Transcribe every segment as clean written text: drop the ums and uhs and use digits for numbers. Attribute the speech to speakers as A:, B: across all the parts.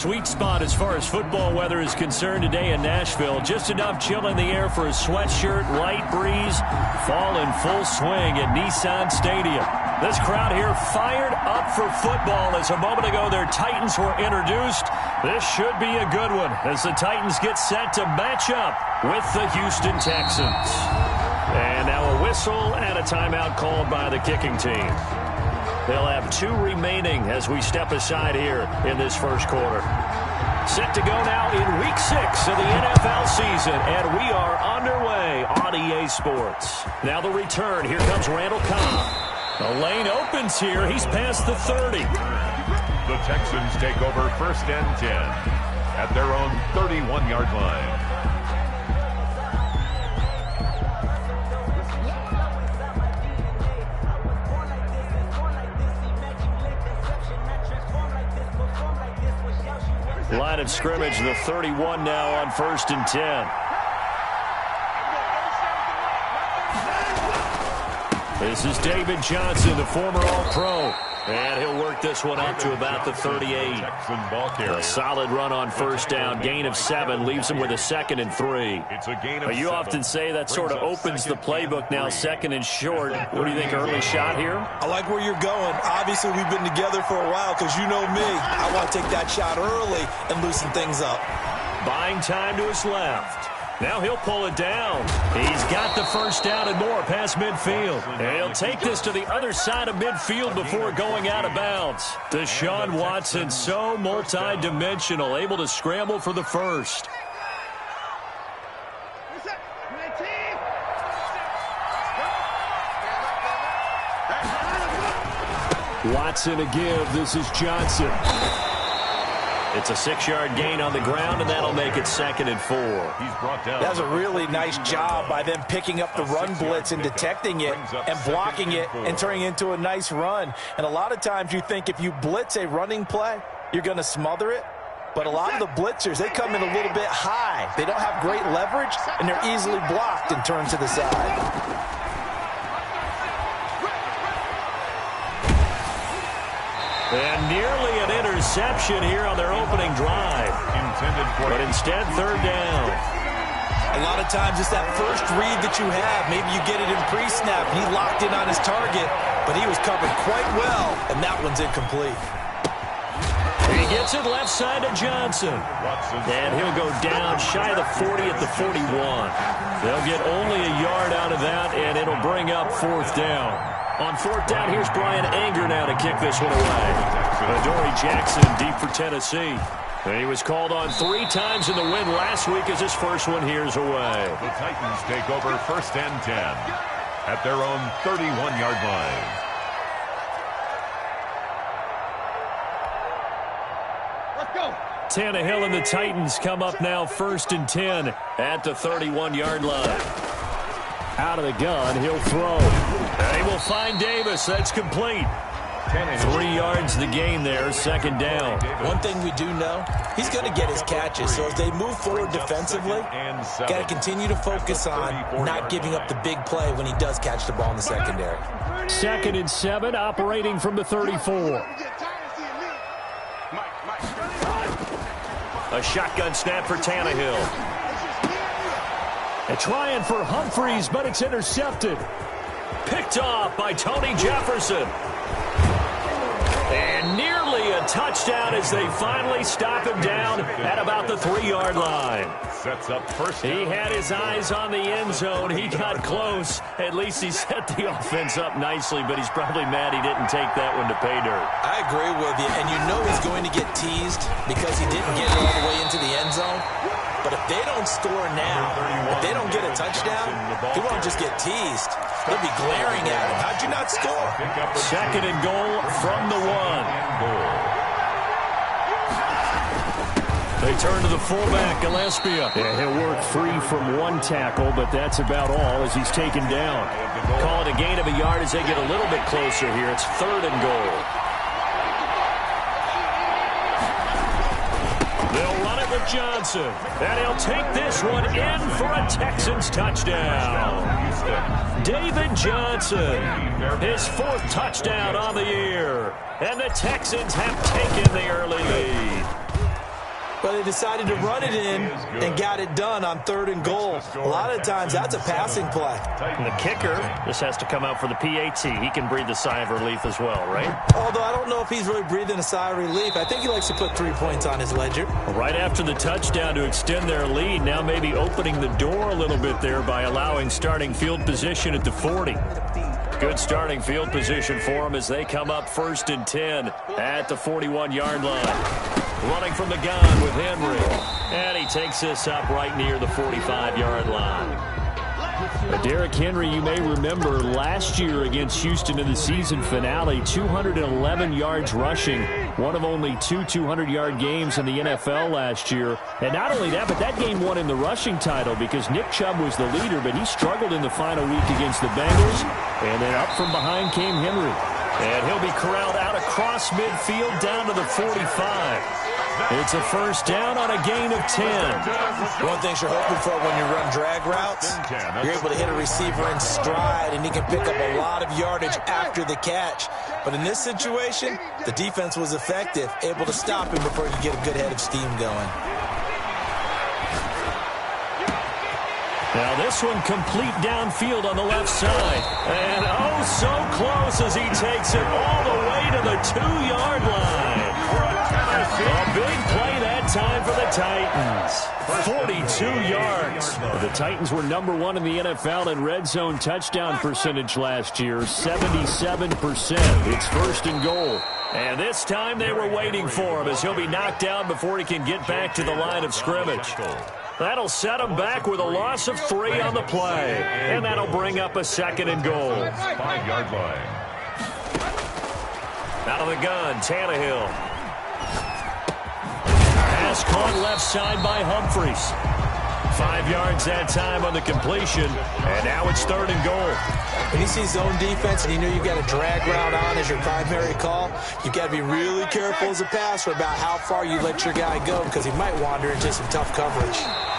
A: Sweet spot as far as football weather is concerned today in Nashville. Just enough chill in the air for a sweatshirt, light breeze, fall in full swing at Nissan Stadium. This crowd here fired up for football as a moment ago their Titans were introduced. This should be a good one as the Titans get set to match up with the Houston Texans. And now a whistle and a timeout called by the kicking team. They'll have 2 remaining as we step aside here in this first quarter. Set to go now in Week 6 of the NFL season, and we are underway on EA Sports. Now the return. Here comes Randall Cobb. The lane opens here. He's past the 30.
B: The Texans take over 1st and 10 at their own 31-yard line.
A: Line of scrimmage, the 31 now on 1st and 10. This is David Johnson, the former All-Pro. And he'll work this one up to about the 38. A solid run on 1st down. Gain of 7 leaves him with a 2nd and 3. But you often say that sort of opens the playbook now, 2nd and short. What do you think, early shot here?
C: I like where you're going. Obviously, we've been together for a while because you know me. I want to take that shot early and loosen things up.
A: Buying time to his left. Now he'll pull it down. He's got the 1st down and more past midfield. And he'll take this to the other side of midfield before going out of bounds. Deshaun Watson, so multi-dimensional, able to scramble for the 1st. Watson to give. This is Johnson. It's a 6-yard gain on the ground, and that'll make it 2nd and 4.
B: He's brought down.
C: That's a really nice job by them picking up the run blitz and detecting it and blocking it and turning it into a nice run. And a lot of times you think if you blitz a running play, you're going to smother it. But a lot of the blitzers, they come in a little bit high. They don't have great leverage, and they're easily blocked and turned to the side.
A: And nearly an interception here on their opening drive. But instead, 3rd down.
C: A lot of times it's that first read that you have. Maybe you get it in pre-snap. He locked in on his target, but he was covered quite well, and that one's incomplete.
A: He gets it left side to Johnson. And he'll go down shy of the 40 at the 41. They'll get only a yard out of that, and it'll bring up 4th down. On 4th down, here's Brian Anger now to kick this one away. Adoree Jackson deep for Tennessee. And he was called on 3 times in the win last week as his first one here's away.
B: The Titans take over 1st and 10 at their own 31-yard line.
D: Let's go.
A: Tannehill and the Titans come up now 1st and 10 at the 31-yard line. Out of the gun, he'll throw. They will find Davis. That's complete. 3 yards the gain there, 2nd down.
C: One thing we do know, he's going to get his catches. So as they move forward defensively, got to continue to focus on not giving up the big play when he does catch the ball in the secondary.
A: 2nd and 7, operating from the 34. A shotgun snap for Tannehill. And trying for Humphreys, but it's intercepted. Picked off by Tony Jefferson. And nearly a touchdown as they finally stop him down at about the 3-yard line.
B: Sets up 1st down.
A: He had his eyes on the end zone. He got close. At least he set the offense up nicely, but he's probably mad he didn't take that one to pay dirt.
C: I agree with you, and you know he's going to get teased because he didn't get it all the way into the end zone. But if they don't score now, if they don't get a touchdown, he won't just get teased. They'll be glaring at him. How'd you not score?
A: 2nd and goal from the 1. They turn to the fullback, Gillespie. Yeah, he'll work free from 1 tackle, but that's about all as he's taken down. Call it a gain of a yard as they get a little bit closer here. It's 3rd and goal. They'll run it with Johnson. And he'll take this one in for a Texans touchdown. David Johnson, his 4th touchdown on the year. And the Texans have taken the early lead.
C: Well, they decided to run it in and got it done on 3rd and goal. A lot of times, that's a passing play.
A: And the kicker just has to come out for the PAT. He can breathe a sigh of relief as well, right?
C: Although I don't know if he's really breathing a sigh of relief. I think he likes to put 3 points on his ledger.
A: Right after the touchdown to extend their lead, now maybe opening the door a little bit there by allowing starting field position at the 40. Good starting field position for them as they come up 1st and 10 at the 41-yard line. Running from the gun with Henry. And he takes this up right near the 45-yard line. Derrick Henry, you may remember last year against Houston in the season finale, 211 yards rushing, one of only 2 200-yard games in the NFL last year. And not only that, but that game won him the rushing title because Nick Chubb was the leader, but he struggled in the final week against the Bengals. And then up from behind came Henry. And he'll be corralled out across midfield down to the 45. It's a 1st down on a gain of 10.
C: One of the things you're hoping for when you run drag routes, you're able to hit a receiver in stride, and he can pick up a lot of yardage after the catch. But in this situation, the defense was effective, able to stop him before he could get a good head of steam going.
A: Now this one complete downfield on the left side. And oh, so close as he takes it all the way to the 2-yard line. A big play that time for the Titans. 42 yards. The Titans were number 1 in the NFL in red zone touchdown percentage last year, 77%. It's 1st and goal. And this time they were waiting for him as he'll be knocked down before he can get back to the line of scrimmage. That'll set him back with a loss of 3 on the play. And that'll bring up a 2nd and goal.
B: 5-yard line.
A: Out of the gun, Tannehill. Pass caught left side by Humphries. 5 yards that time on the completion. And now it's 3rd and goal.
C: When you see zone defense and you know you've got a drag route on as your primary call, you've got to be really careful as a passer about how far you let your guy go because he might wander into some tough coverage.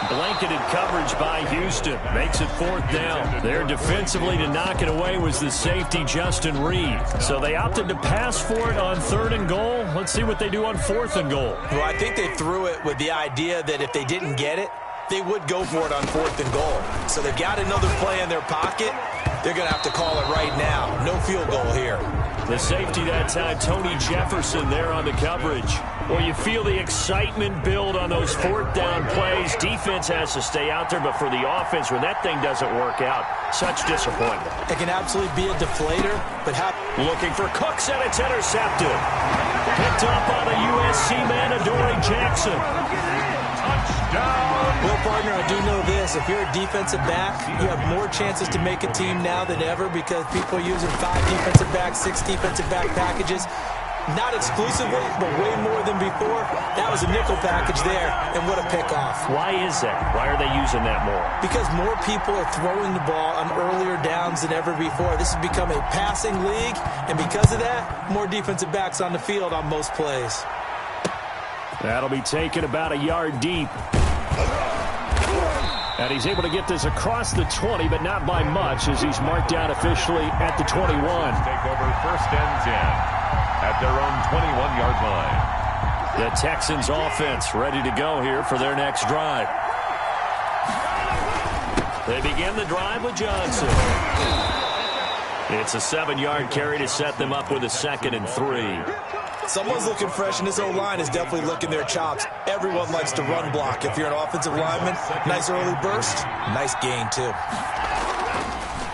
A: Blanketed coverage by Houston. Makes it 4th down. There defensively to knock it away was the safety, Justin Reed. So they opted to pass for it on 3rd and goal. Let's see what they do on 4th and goal.
C: Well, I think they threw it with the idea that if they didn't get it, they would go for it on 4th and goal. So they've got another play in their pocket. They're going to have to call it right now. No field goal here.
A: The safety that time, Tony Jefferson there on the coverage. Well, you feel the excitement build on those 4th down plays. Defense has to stay out there, but for the offense, when that thing doesn't work out, such disappointment.
C: It can absolutely be a deflator, but
A: looking for Cooks, and it's intercepted. Picked up by the USC man, Adoree Jackson.
C: Well, partner, I do know this. If you're a defensive back, you have more chances to make a team now than ever because people are using 5 defensive backs, 6 defensive back packages. Not exclusively, but way more than before. That was a nickel package there, and what a pickoff.
A: Why is that? Why are they using that more?
C: Because more people are throwing the ball on earlier downs than ever before. This has become a passing league, and because of that, more defensive backs on the field on most plays.
A: That'll be taken about a yard deep. And he's able to get this across the 20, but not by much as he's marked down officially at the 21.
B: Take over 1st and 10 at their own 21-yard line.
A: The Texans offense ready to go here for their next drive. They begin the drive with Johnson. It's a 7-yard carry to set them up with a 2nd and 3.
C: Someone's looking fresh, and this O-line is definitely licking their chops. Everyone likes to run block. If you're an offensive lineman, nice early burst, nice gain, too.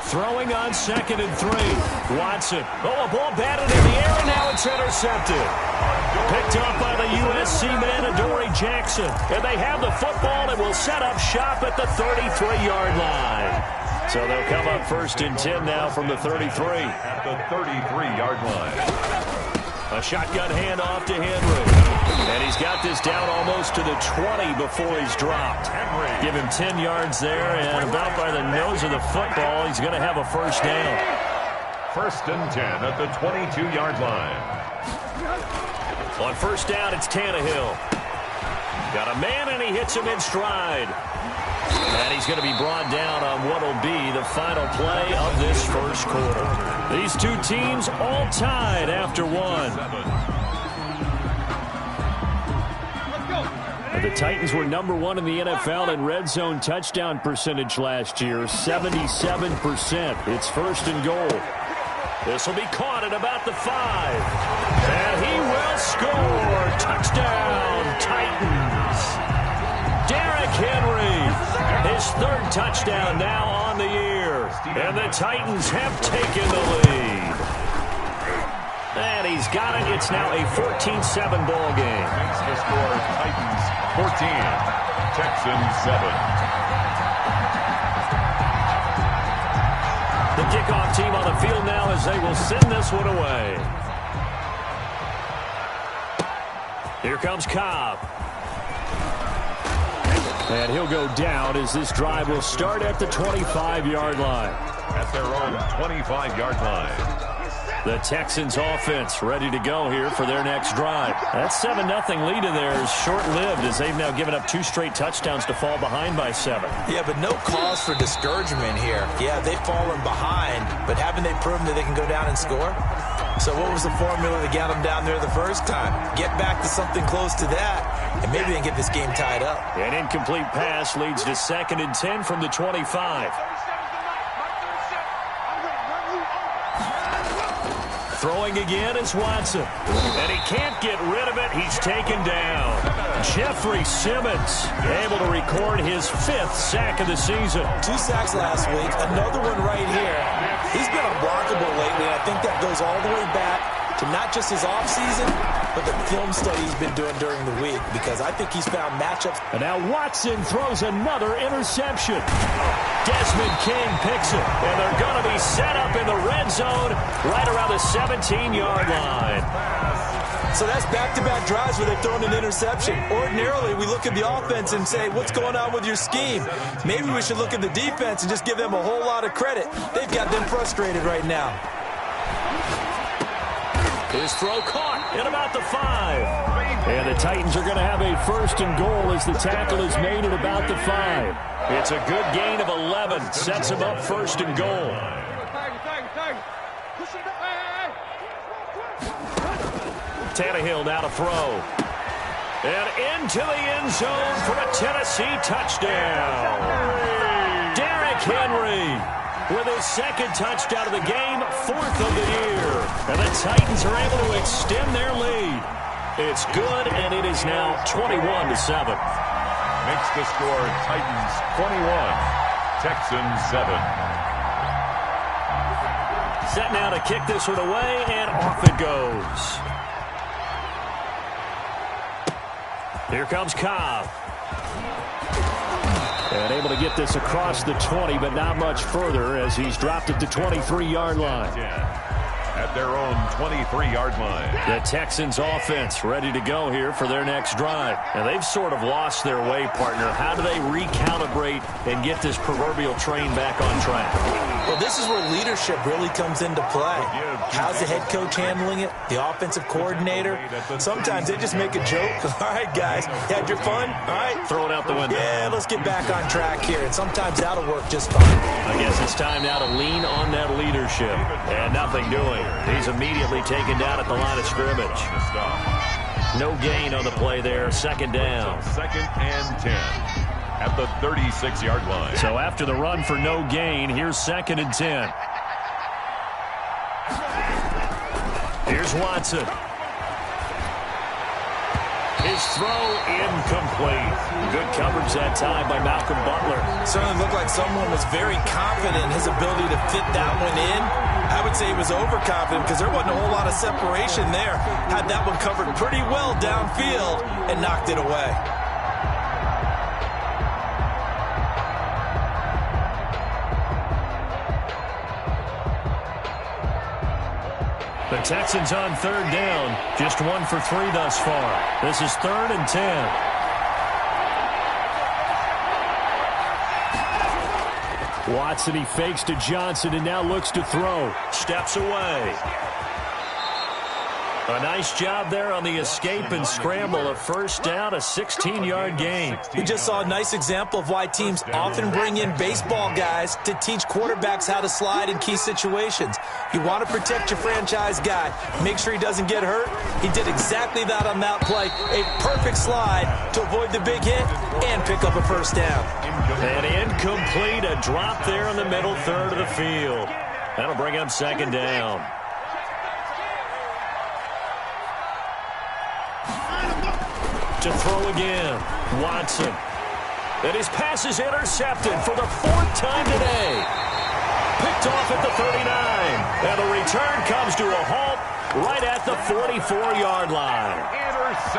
A: Throwing on 2nd and 3. Watson. Oh, a ball batted in the air, and now it's intercepted. Picked up by the USC man, Adoree Jackson. And they have the football and will set up shop at the 33-yard line. So they'll come up 1st and 10 now from the 33.
B: At the 33-yard line.
A: A shotgun handoff to Henry. And he's got this down almost to the 20 before he's dropped. Give him 10 yards there, and about by the nose of the football, he's going to have a 1st down.
B: 1st and 10 at the 22-yard line.
A: On 1st down, it's Tannehill. Got a man, and he hits him in stride. And he's going to be brought down on what will be the final play of this 1st quarter. These two teams all tied after 1. The Titans were number 1 in the NFL in red zone touchdown percentage last year, 77%. It's first and goal. This will be caught at about the 5. And he will score. Touchdown, Titans. Derrick Henry, his 3rd touchdown now on the year. And the Titans have taken the lead. And he's got it. It's now a 14-7 ball game.
B: Makes the score Titans 14, Texans 7.
A: The kickoff team on the field now as they will send this one away. Here comes Cobb. And he'll go down as this drive will start at the 25-yard line.
B: At their own 25-yard line.
A: The Texans offense ready to go here for their next drive. That 7-0 lead in there is short-lived as they've now given up 2 straight touchdowns to fall behind by 7.
C: Yeah, but no cause for discouragement here. Yeah, they've fallen behind, but haven't they proven that they can go down and score? So what was the formula that got them down there the first time? Get back to something close to that, and maybe they can get this game tied up.
A: An incomplete pass leads to 2nd and 10 from the 25. Throwing again is Watson. And he can't get rid of it. He's taken down. Jeffrey Simmons able to record his 5th sack of the season.
C: 2 sacks last week. Another one right here. He's been unblockable lately, and I think that goes all the way back to not just his offseason, but the film study he's been doing during the week, because I think he's found matchups.
A: And now Watson throws another interception. Desmond King picks it, and they're going to be set up in the red zone right around the 17-yard line.
C: So that's back-to-back drives where they've thrown an interception. Ordinarily, we look at the offense and say, what's going on with your scheme? Maybe we should look at the defense and just give them a whole lot of credit. They've got them frustrated right now.
A: His throw caught at about the 5. And the Titans are going to have a 1st and goal as the tackle is made at about the 5. It's a good gain of 11. Sets him up 1st and goal. Tannehill now to throw. And into the end zone for a Tennessee touchdown. Derrick Henry with his 2nd touchdown of the game, 4th of the year. And the Titans are able to extend their lead. It's good, and it is now 21-7.
B: Makes the score Titans 21, Texans 7.
A: Set now to kick this one away, and off it goes. Here comes Cobb. And able to get this across the 20, but not much further as he's dropped at the 23-yard line.
B: At their own 23-yard line.
A: The Texans offense ready to go here for their next drive. And they've sort of lost their way, partner. How do they recalibrate and get this proverbial train back on track?
C: Well, this is where leadership really comes into play. How's the head coach handling it? The offensive coordinator? Sometimes they just make a joke. All right, guys, you had your fun? All right.
A: Throw it out the window.
C: Yeah, let's get back on track here. And sometimes that'll work just fine.
A: I guess it's time now to lean on that leadership. And nothing doing. He's immediately taken down at the line of scrimmage. No gain on the play there. 2nd down.
B: 2nd and 10 at the 36-yard line.
A: So after the run for no gain, here's 2nd and 10. Here's Watson. His throw incomplete. Good coverage that time by Malcolm Butler.
C: Certainly looked like someone was very confident in his ability to fit that one in. I would say he was overconfident because there wasn't a whole lot of separation there. Had that one covered pretty well downfield and knocked it away.
A: The Texans on 3rd down. Just 1 for 3 thus far. This is 3rd and 10. Watson, he fakes to Johnson and now looks to throw. Steps away. A nice job there on the escape and scramble. A first down, a 16-yard gain.
C: We just saw a nice example of why teams often bring in baseball guys to teach quarterbacks how to slide in key situations. You want to protect your franchise guy. Make sure he doesn't get hurt. He did exactly that on that play. A perfect slide to avoid the big hit and pick up a first down.
A: And incomplete, a drop there in the middle third of the field. That'll bring up second down. To throw again, Watson. And his pass is intercepted for the fourth time today. Picked off at the 39. And the return comes to a halt right at the 44-yard line.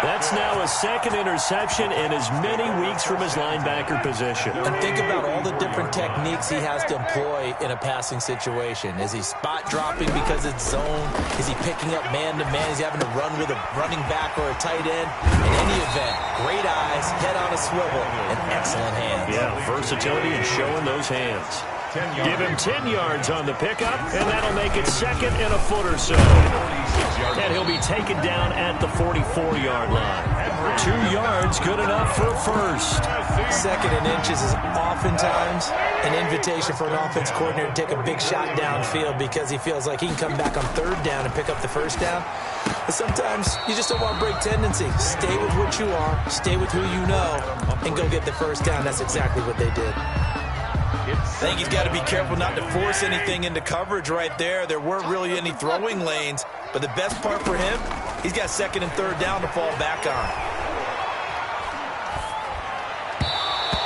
A: That's now a second interception in as many weeks from his linebacker position.
C: And think about all the different techniques he has to employ in a passing situation. Is he spot dropping because it's zone? Is he picking up man-to-man? Is he having to run with a running back or a tight end? In any event, great eyes, head on a swivel, and excellent hands.
A: Yeah, versatility and showing those hands. Give him 10 yards on the pickup, and that'll make it second and a foot or so. And he'll be taken down at the 44-yard line. 2 yards, good enough for a first.
C: Second and inches is oftentimes an invitation for an offense coordinator to take a big shot downfield because he feels like he can come back on third down and pick up the first down. But sometimes you just don't want to break tendency. Stay with what you are, stay with who you know, and go get the first down. That's exactly what they did. I think he's got to be careful not to force anything into coverage right there. There weren't really any throwing lanes, but the best part for him, he's got second and third down to fall back on.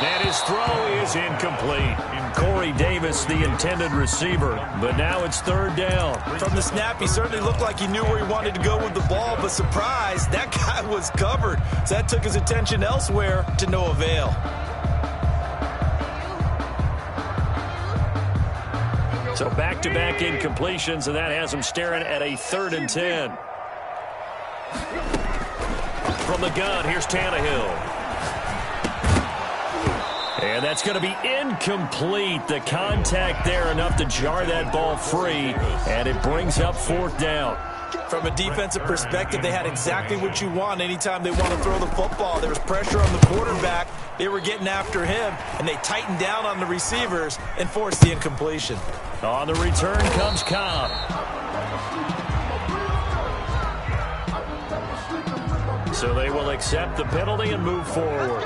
A: And his throw is incomplete. Corey Davis, the intended receiver, but now it's third down.
C: From the snap, he certainly looked like he knew where he wanted to go with the ball, but surprise, that guy was covered. So that took his attention elsewhere to no avail.
A: So back-to-back incompletions, and that has him staring at a 3rd and 10. From the gun, here's Tannehill. And that's going to be incomplete. The contact there enough to jar that ball free, and it brings up 4th down.
C: From a defensive perspective, they had exactly what you want anytime they want to throw the football. There was pressure on the quarterback. They were getting after him, and they tightened down on the receivers and forced the incompletion.
A: On the return comes Cobb. So they will accept the penalty and move forward.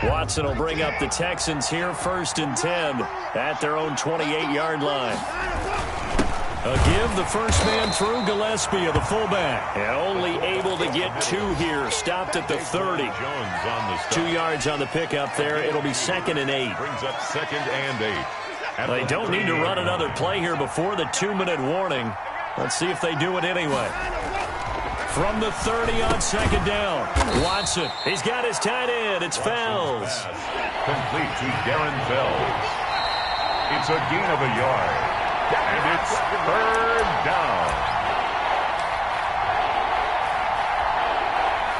A: Watson will bring up the Texans here, 1st and 10 at their own 28-yard line. A give, the first man through, Gillespie of the fullback. And only able to get 2 here, stopped at the 30. 2 yards on the pickup there. It'll be 2nd and 8.
B: Brings up 2nd and 8.
A: They don't need to run another play here before the 2-minute warning. Let's see if they do it anyway. From the 30 on 2nd down, Watson. He's got his tight end. It's Fells.
B: Complete to Darren Fells. It's a gain of a yard. And it's 3rd down.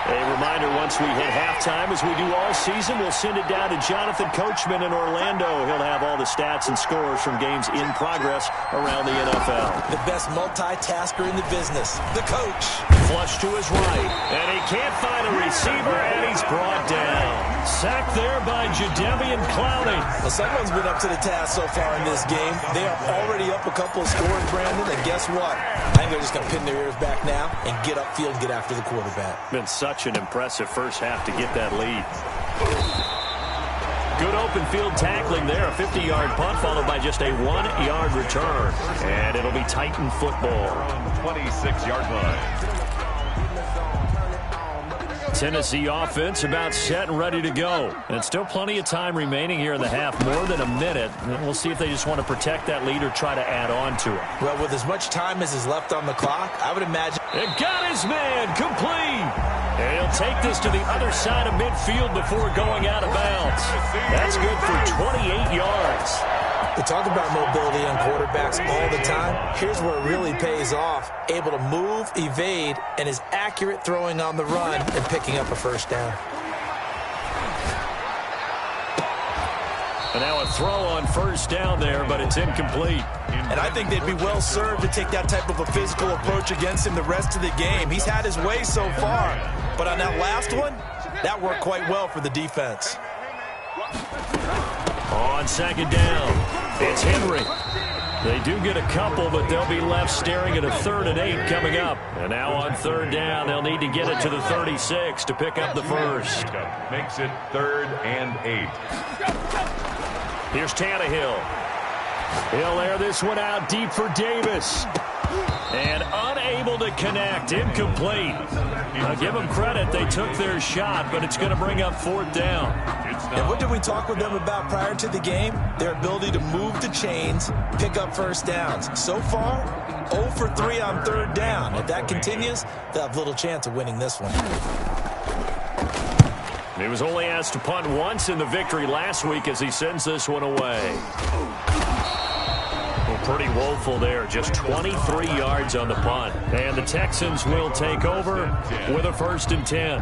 A: A reminder, once we hit halftime, as we do all season, we'll send it down to Jonathan Coachman in Orlando. He'll have all the stats and scores from games in progress around the NFL.
C: The best multitasker in the business, the coach.
A: Flush to his right, and he can't find a receiver, and he's brought down. Sacked there by Jadeveon Clowney.
C: Well, someone's been up to the task so far in this game. They are already up a couple of scores, Brandon, and guess what? I think they're just going to pin their ears back now and get upfield and get after the quarterback.
A: Been such an impressive first half to get that lead. Good open field tackling there. A 50-yard punt followed by just a 1-yard return. And it'll be Titan football.
B: 26-yard line.
A: Tennessee offense about set and ready to go. And still plenty of time remaining here in the half, more than a minute. And we'll see if they just want to protect that lead or try to add on to it.
C: Well, with as much time as is left on the clock, I would imagine.
A: It got his man complete. And he'll take this to the other side of midfield before going out of bounds. That's good for 28 yards.
C: We talk about mobility on quarterbacks all the time. Here's where it really pays off. Able to move, evade, and is accurate throwing on the run and picking up a first down.
A: And now a throw on first down there, but it's incomplete.
C: And I think they'd be well served to take that type of a physical approach against him the rest of the game. He's had his way so far. But on that last one, that worked quite well for the defense.
A: On second down, it's Henry. They do get a couple, but they'll be left staring at a 3rd and 8 coming up. And now on third down, they'll need to get it to the 36 to pick up the first.
B: Makes it 3rd and 8.
A: Here's Tannehill. He'll air this one out deep for Davis. And unable to connect. Incomplete. Now give them credit. They took their shot, but it's going to bring up 4th down.
C: And what did we talk with them about prior to the game? Their ability to move the chains, pick up first downs. So far, 0 for 3 on 3rd down. If that continues, they'll have little chance of winning this one.
A: He was only asked to punt once in the victory last week as he sends this one away. Pretty woeful there, just 23 yards on the punt. And the Texans will take over with a 1st and 10.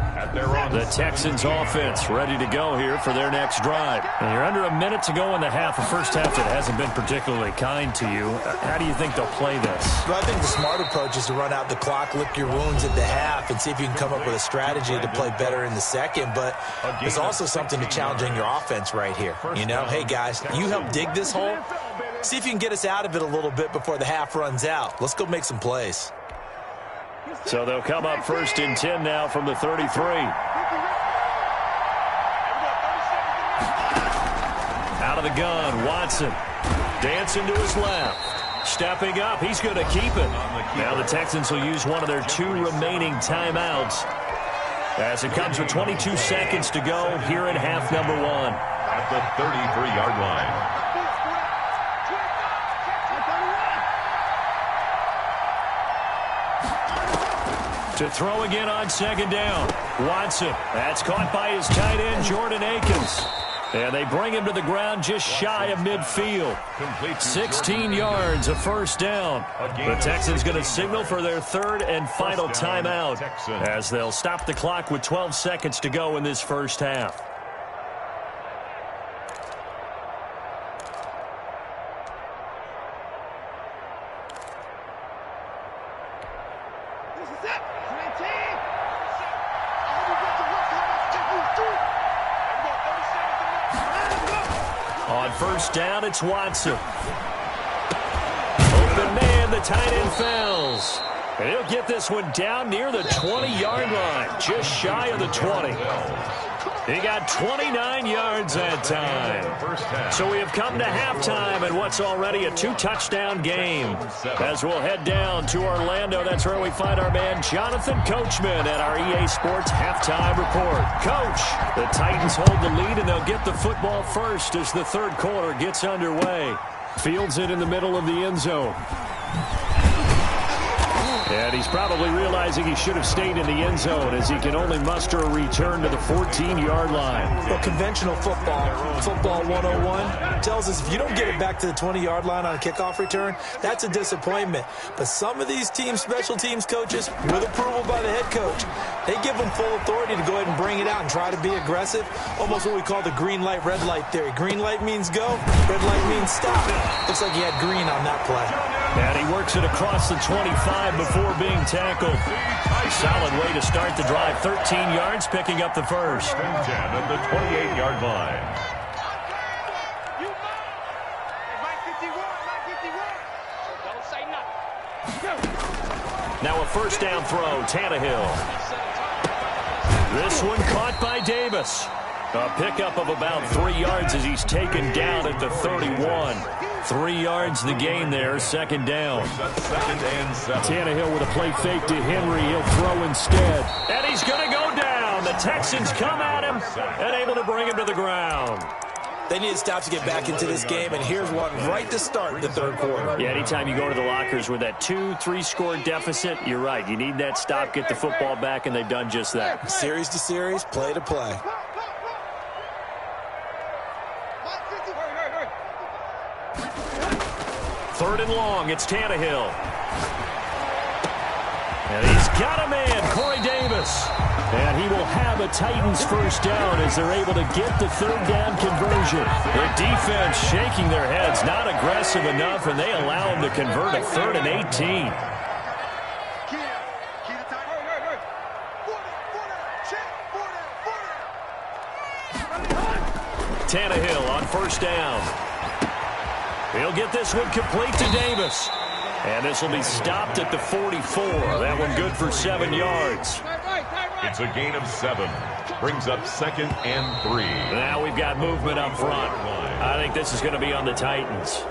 A: The Texans offense ready to go here for their next drive. And you're under a minute to go in the half, a first half that hasn't been particularly kind to you. How do you think they'll play this?
C: Well, I think the smart approach is to run out the clock, lick your wounds at the half, and see if you can come up with a strategy to play better in the second. But there's also something to challenging your offense right here. You know, hey, guys, you help dig this hole. See if you can get us out of it a little bit before the half runs out. Let's go make some plays.
A: So they'll come up 1st and 10 now from the 33. Out of the gun, Watson. Dancing to his left. Stepping up, he's going to keep it. Now the Texans will use one of their 2 remaining timeouts as it comes with 22 seconds to go here in half number 1.
B: At the 33-yard line.
A: To throw again on second down. Watson. That's caught by his tight end, Jordan Akins. And they bring him to the ground just shy of midfield. 16 yards, a first down. The Texans going to signal for their 3rd and final timeout as they'll stop the clock with 12 seconds to go in this first half. On first down, it's Watson. Open man, the tight end falls. And he'll get this one down near the 20-yard line, just shy of the 20. He got 29 yards that time. So we have come to halftime in what's already a 2-touchdown game. As we'll head down to Orlando, that's where we find our man Jonathan Coachman at our EA Sports Halftime Report. Coach, the Titans hold the lead, and they'll get the football first as the 3rd quarter gets underway. Fields it in the middle of the end zone. And he's probably realizing he should have stayed in the end zone as he can only muster a return to the 14-yard line.
C: Well, conventional football 101, tells us if you don't get it back to the 20-yard line on a kickoff return, that's a disappointment. But some of these team special teams coaches, with approval by the head coach, they give them full authority to go ahead and bring it out and try to be aggressive. Almost what we call the green light, red light theory. Green light means go, red light means stop. Looks like he had green on that play.
A: And he works it across the 25 before being tackled. Solid way to start the drive. 13 yards, picking up the first.
B: 10 at the 28-yard line.
A: Now a first down throw, Tannehill. This one caught by Davis. A pickup of about 3 yards as he's taken down at the 31. 3 yards the gain there, second down. Tannehill with a play fake to Henry. He'll throw instead. And he's going to go down. The Texans come at him and able to bring him to the ground.
C: They need to stop to get back into this game, and here's one right to start the 3rd quarter.
A: Yeah, anytime you go to the lockers with that 2-3 score deficit, you're right. You need that stop, get the football back, and they've done just that.
C: Series to series, play to play.
A: Third and long, it's Tannehill. And he's got a man, Corey Davis. And he will have a Titans first down as they're able to get the third down conversion. The defense shaking their heads, not aggressive enough, and they allow him to convert a 3rd and 18. Tannehill on first down. He'll get this one complete to Davis. And this will be stopped at the 44. That one good for 7 yards.
B: It's a gain of 7. Brings up 2nd and 3.
A: Now we've got movement up front. I think this is going to be on the Titans.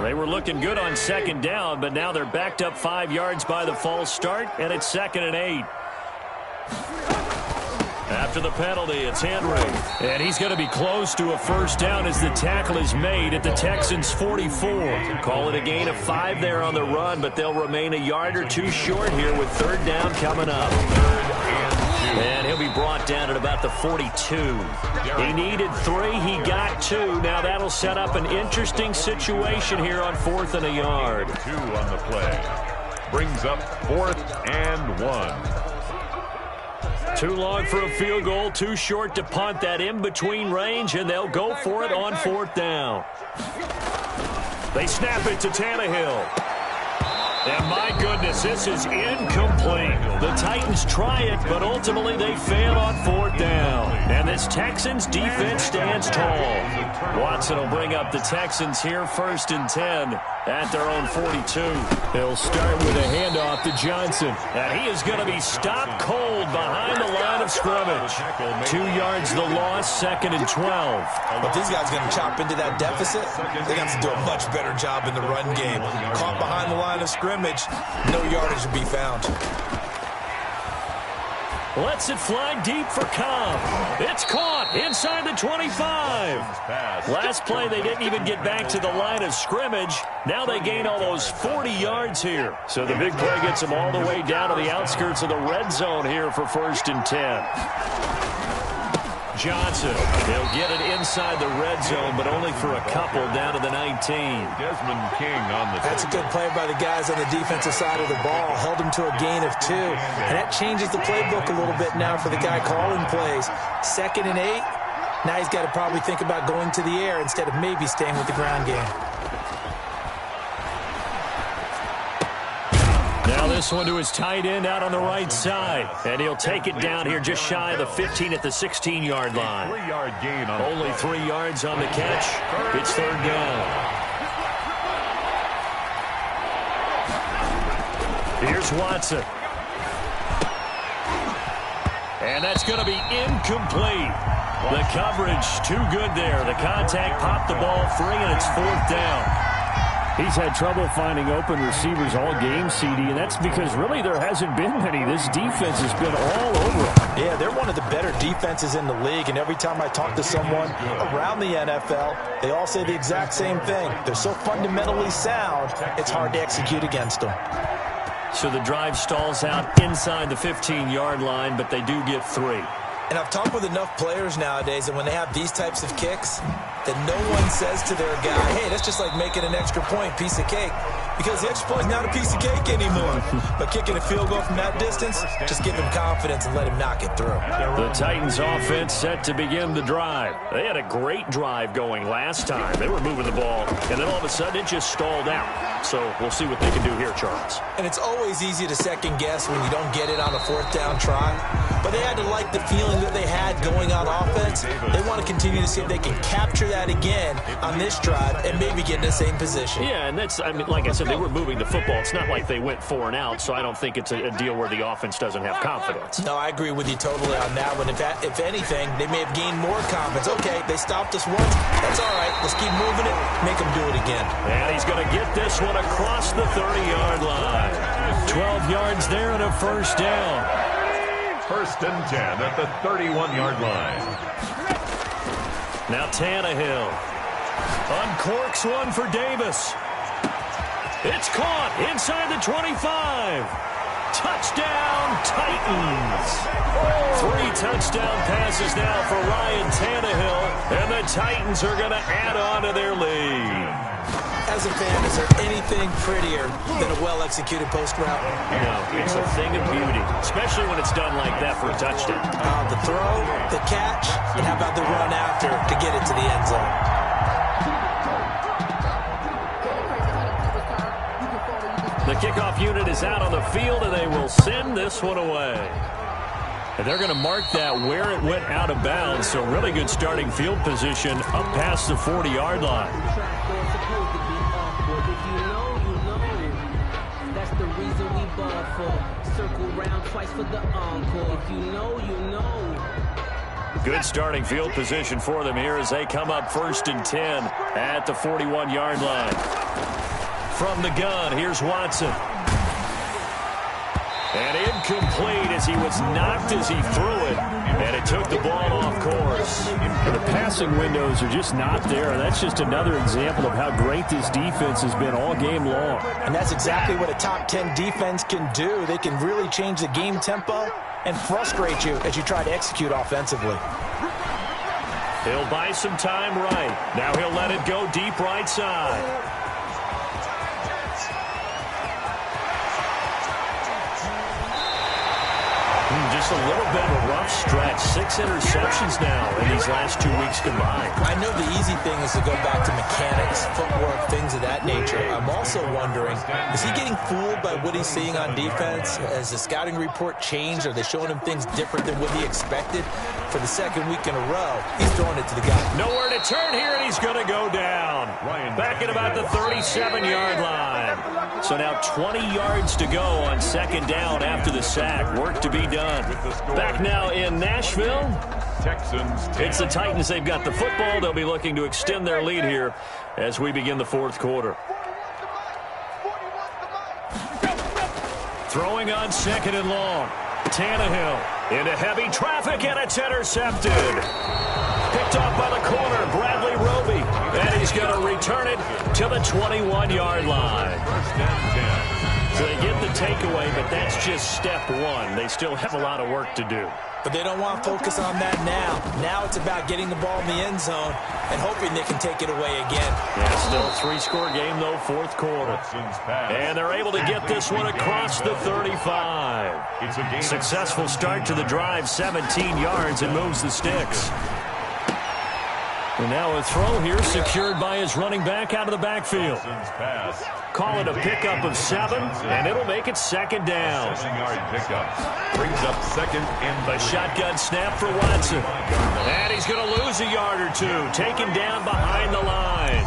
A: They were looking good on 2nd down, but now they're backed up 5 yards by the false start, and it's 2nd and 8. After the penalty, it's Henry. And he's going to be close to a first down as the tackle is made at the Texans' 44. Call it a gain of 5 there on the run, but they'll remain a yard or 2 short here with 3rd down coming up. And he'll be brought down at about the 42. He needed 3. He got 2. Now that'll set up an interesting situation here on 4th and a yard.
B: 2 on the play. Brings up 4th and 1.
A: Too long for a field goal, too short to punt. That in-between range, and they'll go for it on 4th down. They snap it to Tannehill. And my goodness, this is incomplete. The Titans try it, but ultimately they fail on 4th down. And this Texans defense stands tall. Watson will bring up the Texans here 1st and 10 at their own 42. They'll start with a handoff to Johnson. And he is going to be stopped cold behind the line of scrimmage. 2 yards the loss, 2nd and 12.
C: But these guys are going to chop into that deficit. They got to do a much better job in the run game. Caught behind the line of scrimmage, no yardage to be found.
A: Lets it fly deep for Cobb. It's caught inside the 25. Last play, they didn't even get back to the line of scrimmage. Now they gain almost 40 yards here. So the big play gets them all the way down to the outskirts of the red zone here for 1st and 10. Johnson, he'll get it inside the red zone, but only for a couple down to the 19.
B: Desmond King on the
C: That's a good play by the guys on the defensive side of the ball. Held him to a gain of 2. And that changes the playbook a little bit now for the guy calling plays. 2nd and 8. Now he's got to probably think about going to the air instead of maybe staying with the ground game.
A: Now this one to his tight end out on the right side. And he'll take it down here just shy of the 15 at the 16-yard line.
B: 3-yard gain on
A: only 3 yards on the catch. It's 3rd down. Here's Watson. And that's going to be incomplete. The coverage too good there. The contact popped the ball free, and it's 4th down. He's had trouble finding open receivers all game, CD, and that's because really there hasn't been many. This defense has been all over them.
C: Yeah, they're one of the better defenses in the league, and every time I talk to someone around the NFL, they all say the exact same thing. They're so fundamentally sound, it's hard to execute against them.
A: So the drive stalls out inside the 15-yard line, but they do get 3.
C: And I've talked with enough players nowadays that when they have these types of kicks, that no one says to their guy, hey, that's just like making an extra point, piece of cake. Because the extra point is not a piece of cake anymore. But kicking a field goal from that distance, just give him confidence and let him knock it through.
A: The Titans offense set to begin the drive. They had a great drive going last time. They were moving the ball, and then all of a sudden it just stalled out. So we'll see what they can do here, Charles.
C: And it's always easy to second guess when you don't get it on a 4th down try. But they had to like the feeling that they had going on offense. They want to continue to see if they can capture that again on this drive and maybe get in the same position. Yeah,
A: and that's, I mean, like I said, they were moving the football. It's not like they went 4 and out, so I don't think it's a deal where the offense doesn't have confidence.
C: No, I agree with you totally on that one. If anything, they may have gained more confidence. Okay, they stopped us once. That's all right. Let's keep moving it. Make them do it again.
A: And he's going to get this one across the 30-yard line. 12 yards there and a first down.
B: 1st and 10 at the 31-yard line.
A: Now Tannehill uncorks one for Davis. It's caught inside the 25. Touchdown, Titans. 3 touchdown passes now for Ryan Tannehill, and the Titans are going to add on to their lead.
C: as a fan, is there anything prettier than a well-executed post route?
A: No, it's a thing of beauty, especially when it's done like that for a touchdown.
C: The throw, the catch, and how about the run after to get it to the end zone?
A: The kickoff unit is out on the field, and they will send this one away. And they're going to mark that where it went out of bounds, so really good starting field position up past the 40-yard line.
E: That's the reason we ball for. Circle round twice for the encore. If you know, you know.
A: Good starting field position for them here as they come up 1st and 10 at the 41-yard line. From the gun, here's Watson. And incomplete as he was knocked as he threw it. And it took the ball off course. The passing windows are just not there. That's just another example of how great this defense has been all game long.
C: And that's exactly what a top 10 defense can do. They can really change the game tempo and frustrate you as you try to execute offensively.
A: He'll buy some time right. Now he'll let it go deep right side. Just a little bit of a rough stretch. 6 interceptions now in these last 2 weeks combined.
C: I know the easy thing is to go back to mechanics, footwork, things of that nature. I'm also wondering, is he getting fooled by what he's seeing on defense? Has the scouting report changed? Are they showing him things different than what he expected? For the second week in a row, he's throwing it to the guy.
A: Nowhere to turn here, and he's going to go down. Back at about the 37-yard line. So now 20 yards to go on 2nd down after the sack. Work to be done. Back now in Nashville.
B: Texans.
A: It's the Titans. They've got the football. They'll be looking to extend their lead here as we begin the 4th quarter. Throwing on 2nd and long. Tannehill into heavy traffic, and it's intercepted. Picked off by the corner, Bradley Roby. And he's going to return it to the 21-yard line.
B: 1st and 10.
A: So they get the takeaway, but that's just step one. They still have a lot of work to do.
C: But they don't want to focus on that now. Now it's about getting the ball in the end zone and hoping they can take it away again.
A: Yeah, still a 3-score game, though, 4th quarter. And they're able to get this one across the 35. Successful start to the drive, 17 yards, and moves the sticks. And now a throw here secured by his running back out of the backfield. Call it a pickup of 7, and it'll make it 2nd down.
B: 7-yard pickup. Brings up 2nd and
A: A shotgun snap for Watson. And he's going to lose a yard or two. Taken down behind the line.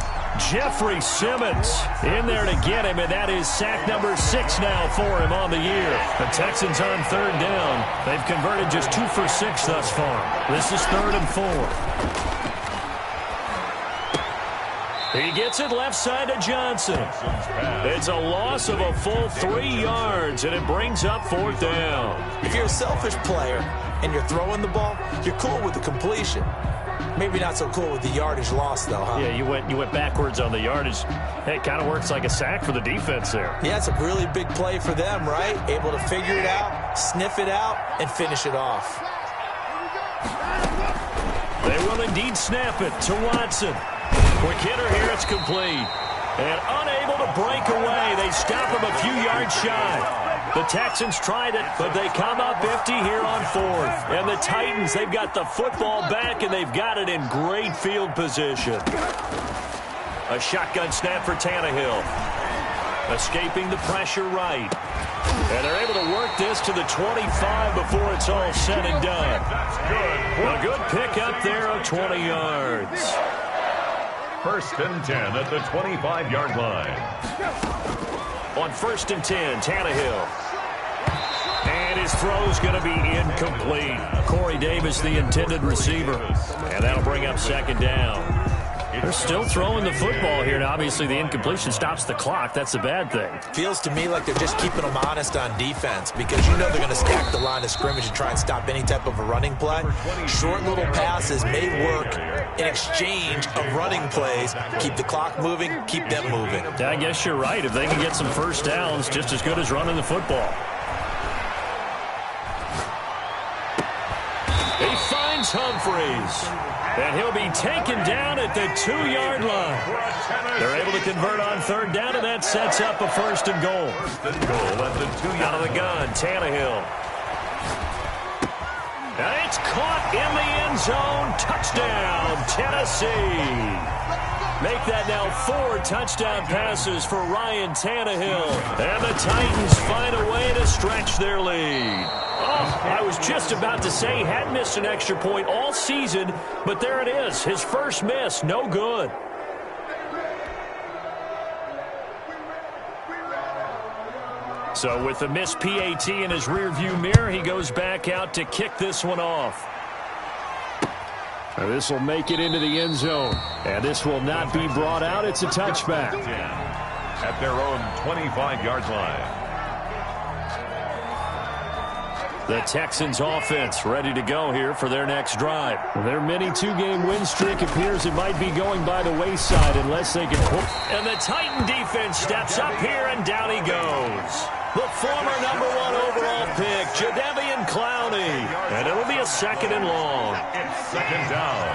A: Jeffrey Simmons in there to get him, and that is sack number 6 now for him on the year. The Texans on 3rd down. They've converted just 2 for 6 thus far. This is 3rd and 4. He gets it left side to Johnson. It's a loss of a full 3 yards, and it brings up 4th down.
C: If you're a selfish player and you're throwing the ball, you're cool with the completion. Maybe not so cool with the yardage loss, though, huh?
A: Yeah, you went backwards on the yardage. Hey, it kind of works like a sack for the defense there.
C: Yeah, it's a really big play for them, right? Able to figure it out, sniff it out, and finish it off.
A: They will indeed snap it to Watson. Quick hitter here, it's complete. And unable to break away. They stop him a few yards shy. The Texans tried it, but they come up empty here on 4th. And the Titans, they've got the football back, and they've got it in great field position. A shotgun snap for Tannehill. Escaping the pressure right. And they're able to work this to the 25 before it's all said and done. A good pickup there of 20 yards.
B: 1st and 10 at the 25-yard line.
A: On 1st and 10, Tannehill. And his throw's going to be incomplete. Corey Davis, the intended receiver. And that'll bring up 2nd down. They're still throwing the football here. Now, obviously, the incompletion stops the clock. That's the bad thing.
C: Feels to me like they're just keeping them honest on defense because you know they're going to stack the line of scrimmage and try and stop any type of a running play. Short little passes may work in exchange of running plays. Keep the clock moving, keep them moving.
A: I guess you're right. If they can get some 1st downs, just as good as running the football. He finds is Humphries. And he'll be taken down at the 2-yard line. They're able to convert on third down, and that sets up a first and goal.
B: At the 2-yard
A: Out of the gun, Tannehill. And it's caught in the end zone. Touchdown, Tennessee. Make that now 4 touchdown passes for Ryan Tannehill. And the Titans find a way to stretch their lead. Oh, I was just about to say he hadn't missed an extra point all season, but there it is. His first miss, no good. So with the missed PAT in his rearview mirror, he goes back out to kick this one off. This will make it into the end zone. And this will not be brought out. It's a touchback.
B: At their own 25-yard line.
A: The Texans offense ready to go here for their next drive. Their mini 2-game win streak appears it might be going by the wayside unless they can pull. And the Titan defense steps up here, and down he goes. The former #1 overall pick, Jadeveon Clowney. And it'll be a second and long.
B: It's second down.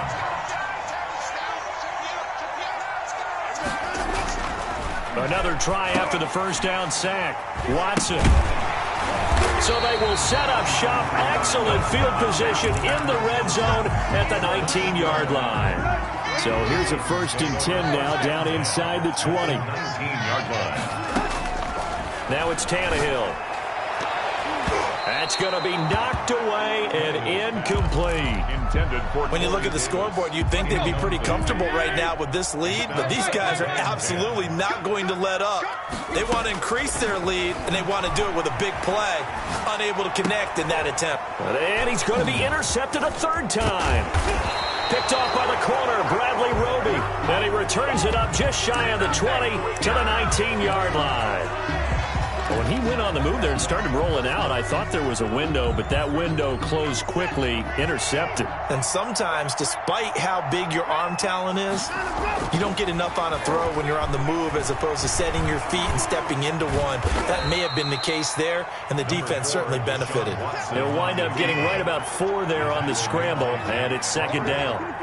A: Another try after the first down sack. Watson. So they will set up shop. Excellent field position in the red zone at the 19-yard line. So here's a 1st and 10 now down inside the 20.
B: 19-yard line.
A: Now it's Tannehill. That's going to be knocked away and incomplete.
B: Intended for
C: When you look at the scoreboard, you'd think they'd be pretty comfortable right now with this lead, but these guys are absolutely not going to let up. They want to increase their lead, and they want to do it with a big play. Unable to connect in that attempt.
A: And he's going to be intercepted a third time. Picked off by the corner, Bradley Roby. And he returns it up just shy of the 20 to the 19-yard line. When he went on the move there and started rolling out, I thought there was a window, but that window closed quickly, intercepted.
C: And sometimes, despite how big your arm talent is, you don't get enough on a throw when you're on the move as opposed to setting your feet and stepping into one. That may have been the case there, and the defense certainly benefited.
A: They'll wind up getting right about 4 there on the scramble, and it's second down.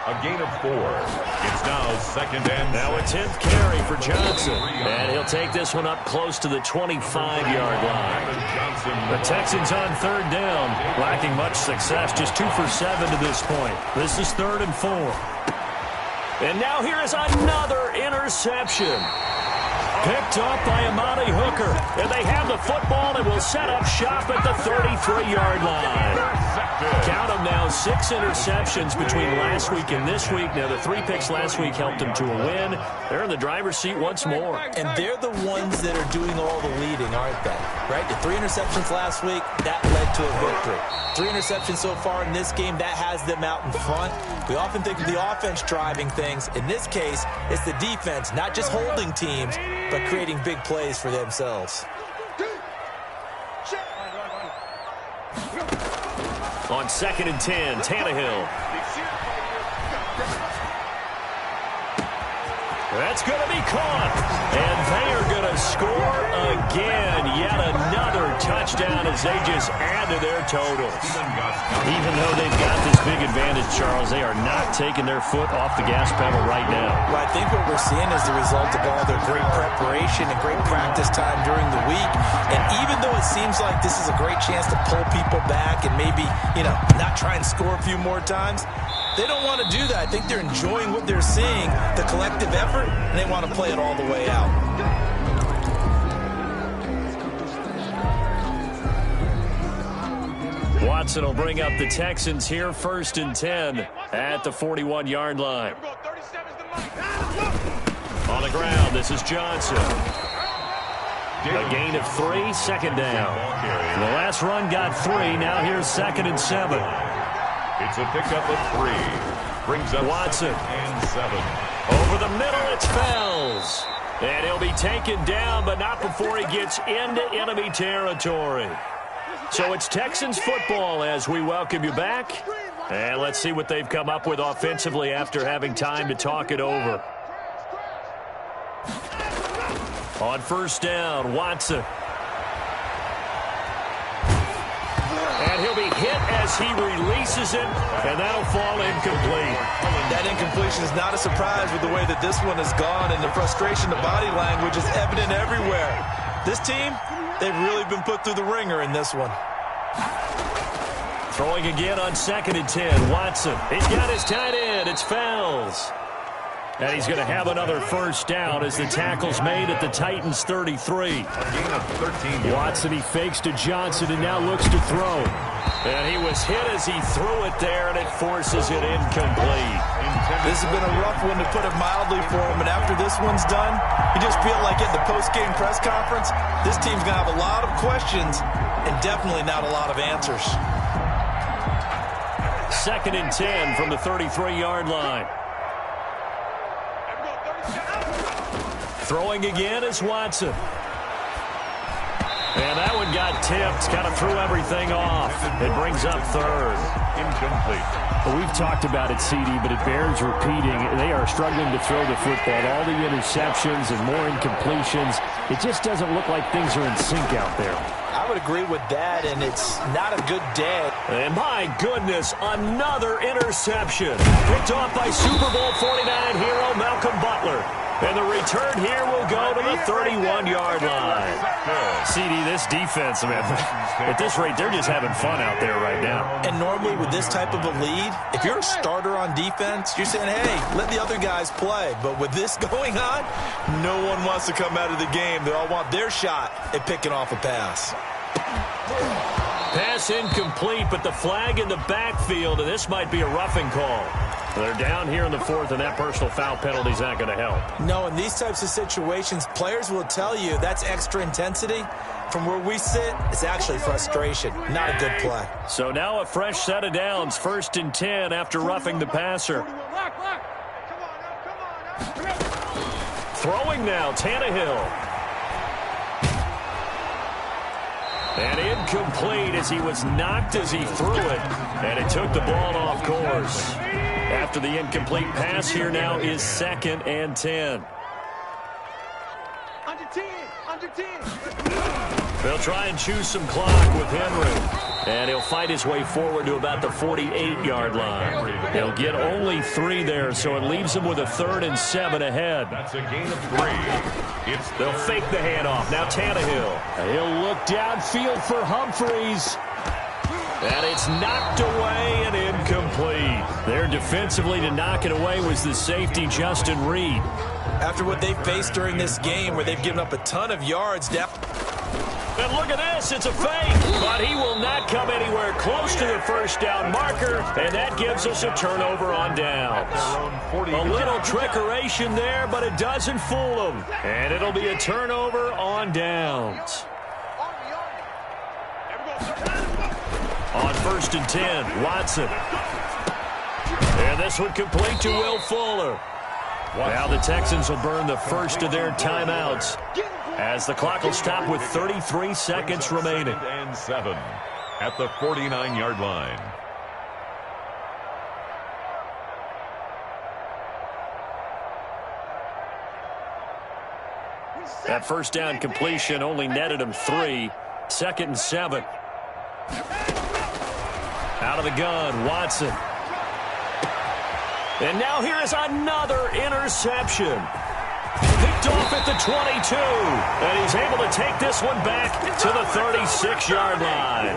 B: A gain of 4. It's now second and
A: Now a 10th carry for Johnson. And he'll take this one up close to the 25-yard line. The Texans on third down, lacking much success, just 2 for 7 to this point. This is 3rd and 4. And now here is another interception. Picked off by Amani Hooker. And they have the football and will set up shop at the 33-yard line. Count them now, 6 interceptions between last week and this week. Now, the 3 picks last week helped them to a win. They're in the driver's seat once more.
C: And they're the ones that are doing all the leading, aren't they? Right? The 3 interceptions last week, that led to a victory. 3 interceptions so far in this game, that has them out in front. We often think of the offense driving things. In this case, it's the defense, not just holding teams, but creating big plays for themselves.
A: On 2nd and 10, Tannehill. That's going to be caught. And they are going to score again. Yet another touchdown as they just add to their totals. Even though they've got this big advantage, Charles, they are not taking their foot off the gas pedal right now.
C: Well, I think what we're seeing is the result of all their great preparation and great practice time during the week. And even though it seems like this is a great chance to pull people back and maybe, not try and score a few more times, they don't want to do that. I think they're enjoying what they're seeing, the collective effort, and they want to play it all the way out.
A: Watson will bring up the Texans here, 1st and 10 at the 41-yard line. On the ground, this is Johnson. A gain of 3, 2nd down. The last run got 3. Now here's 2nd and 7.
B: It's a pickup of 3. Brings up
A: Watson.
B: 2nd and 7.
A: Over the middle, it's Fells. And he'll be taken down, but not before he gets into enemy territory. So it's Texans football as we welcome you back. And let's see what they've come up with offensively after having time to talk it over. On 1st down, Watson. And he'll be hit as he releases it, and that'll fall incomplete.
C: That incompletion is not a surprise with the way that this one has gone, and the frustration, the body language is evident everywhere. This team, they've really been put through the ringer in this one.
A: Throwing again on 2nd and 10. Watson, he's got his tight end. It's Fells. And he's going to have another first down as the tackle's made at the Titans' 33. Watson, he fakes to Johnson and now looks to throw. And he was hit as he threw it there, and it forces it incomplete.
C: This has been a rough one, to put it mildly, for him. And after this one's done, you just feel like at the post-game press conference, this team's going to have a lot of questions and definitely not a lot of answers.
A: 2nd and 10 from the 33-yard line. Throwing again is Watson. And that one got tipped, kind of threw everything off. It brings up 3rd.
B: Incomplete.
A: Well, we've talked about it, CD, but it bears repeating. They are struggling to throw the football. All the interceptions and more incompletions. It just doesn't look like things are in sync out there.
C: I would agree with that, and it's not a good day.
A: And my goodness, another interception. Picked off by Super Bowl 49 hero Malcolm Butler. And the return here will go to the 31-yard line. CD, this defense, man, at this rate, they're just having fun out there right now.
C: And normally with this type of a lead, if you're a starter on defense, you're saying, hey, let the other guys play. But with this going on, no one wants to come out of the game. They all want their shot at picking off a pass.
A: Pass incomplete, but the flag in the backfield, and this might be a roughing call. They're down here in the 4th, and that personal foul penalty is not going to help.
C: No, in these types of situations, players will tell you that's extra intensity. From where we sit, it's actually frustration, not a good play.
A: So now a fresh set of downs, 1st and 10 after roughing the passer. Throwing now, Tannehill. And incomplete as he was knocked as he threw it. And it took the ball off course. After the incomplete pass, here now is 2nd and 10.
D: Under 10, under 10.
A: They'll try and choose some clock with Henry. And he'll fight his way forward to about the 48-yard line. He'll get only 3 there, so it leaves him with a 3rd and 7 ahead.
B: That's a gain of 3.
A: They'll fake the handoff. Now Tannehill. He'll look downfield for Humphreys. And it's knocked away and incomplete. There defensively to knock it away was the safety, Justin Reed.
C: After what they faced during this game, where they've given up a ton of yards down.
A: And look at this, it's a fake, but he will not come anywhere close to the first down marker, and that gives us a turnover on downs. A little trickeration there, but it doesn't fool them, and it'll be a turnover on downs. On 1st and 10, Watson. And this one complete to Will Fuller. Now the Texans will burn the first of their timeouts, as the clock will stop with 33 seconds remaining.
B: 2nd and 7 at the 49-yard line.
A: That first down completion only netted him 3. 2nd and 7. Out of the gun, Watson. And now here is another interception. Picked off at the 22. And he's able to take this one back to the 36-yard line.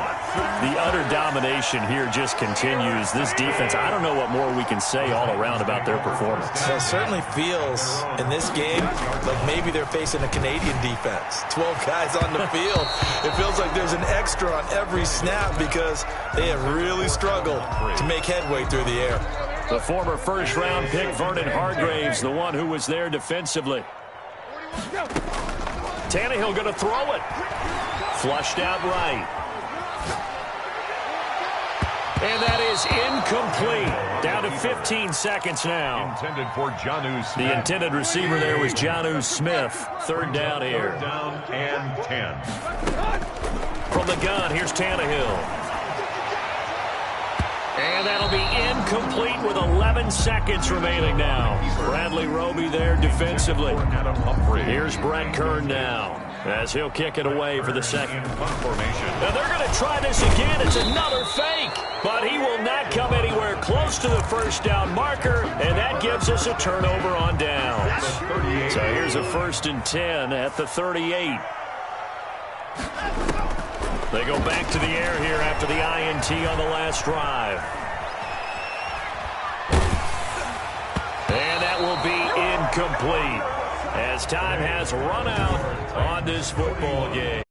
A: The utter domination here just continues. This defense, I don't know what more we can say all around about their performance.
C: Well, it certainly feels in this game like maybe they're facing a Canadian defense. 12 guys on the field. It feels like there's an extra on every snap because they have really struggled to make headway through the air.
A: The former first-round pick, Vernon Hargraves, the one who was there defensively. Tannehill going to throw it. Flushed out right. And that is incomplete. Down to 15 seconds now.
B: Intended for Jonnu Smith.
A: The intended receiver there was Jonnu Smith. 3rd down here.
B: 3rd down and 10.
A: From the gun, here's Tannehill. And that'll be incomplete with 11 seconds remaining now. Bradley Roby there defensively. Here's Brett Kern now. as he'll kick it away for the second.
B: Formation.
A: Now they're going to try this again. It's another fake, but he will not come anywhere close to the first down marker, and that gives us a turnover on downs. So here's a 1st and 10 at the 38. They go back to the air here after the INT on the last drive. And that will be incomplete, as time has run out on this football game.